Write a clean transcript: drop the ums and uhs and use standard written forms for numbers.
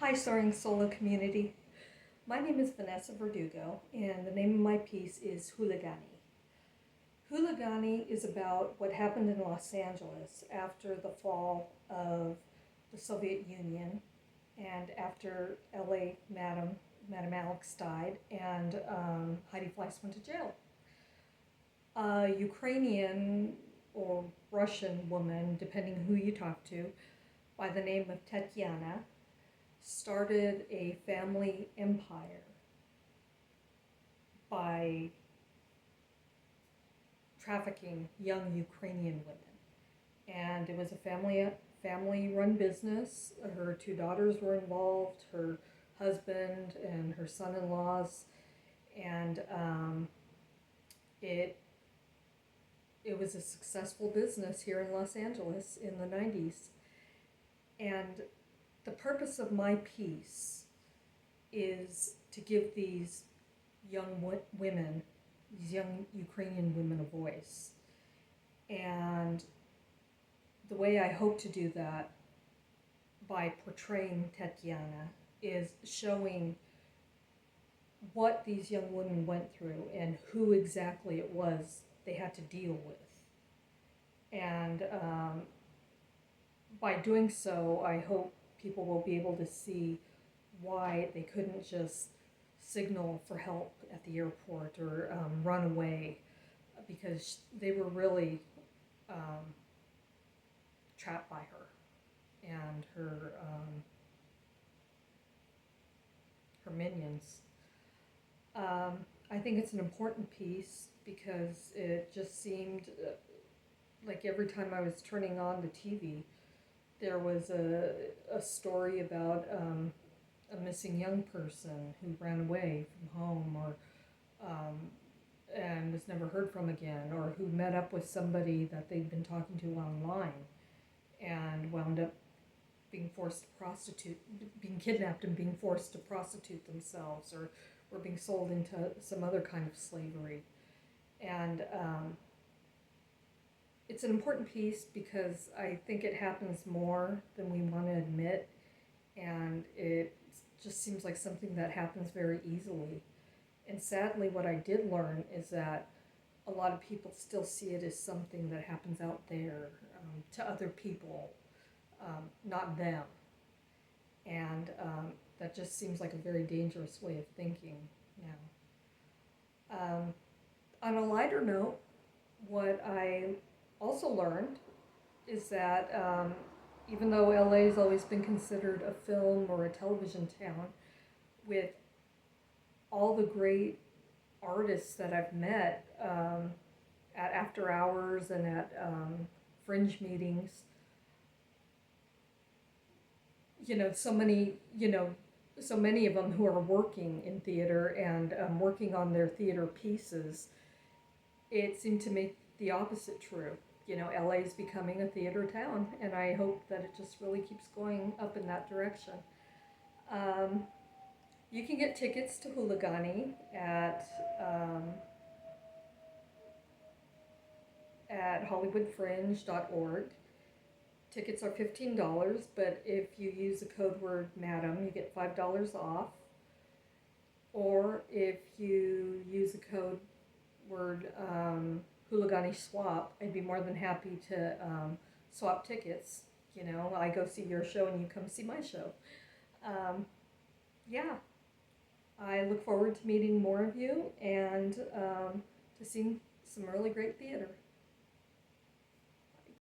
Hi, Soaring solo community. My name is Vanessa Verdugo, and the name of my piece is Huligani. Huligani is about what happened in Los Angeles after the fall of the Soviet Union and after LA Madam Alex died and Heidi Fleiss went to jail. A Ukrainian or Russian woman, depending who you talk to, by the name of Tatiana, started a family empire by trafficking young Ukrainian women. And it was a family run business. Her two daughters were involved, her husband and her son-in-laws, and it it was a successful business here in Los Angeles in the 90s. And the purpose of my piece is to give these young women, these young Ukrainian women, a voice. And the way I hope to do that by portraying Tatiana is showing what these young women went through and who exactly it was they had to deal with. And by doing so, I hope people will be able to see why they couldn't just signal for help at the airport or run away, because they were really trapped by her and her minions. I think it's an important piece because it just seemed like every time I was turning on the TV, there was a story about a missing young person who ran away from home or and was never heard from again, or who met up with somebody that they'd been talking to online and wound up being kidnapped and being forced to prostitute themselves, or being sold into some other kind of slavery. And it's an important piece because I think it happens more than we want to admit, and it just seems like something that happens very easily. And sadly, what I did learn is that a lot of people still see it as something that happens out there to other people, not them. And that just seems like a very dangerous way of thinking now. On a lighter note, what I also learned is that even though LA has always been considered a film or a television town, with all the great artists that I've met at after hours and at fringe meetings, so many, so many of them who are working in theater and working on their theater pieces, it seemed to make the opposite true. LA is becoming a theater town, and I hope that it just really keeps going up in that direction. Um, you can get tickets to Houligani at hollywoodfringe.org. Tickets are $15, but if you use the code word MADAM, you get $5 off. Or if you use the code word Houligani swap, I'd be more than happy to swap tickets. I go see your show and you come see my show. Yeah, I look forward to meeting more of you and to seeing some really great theater.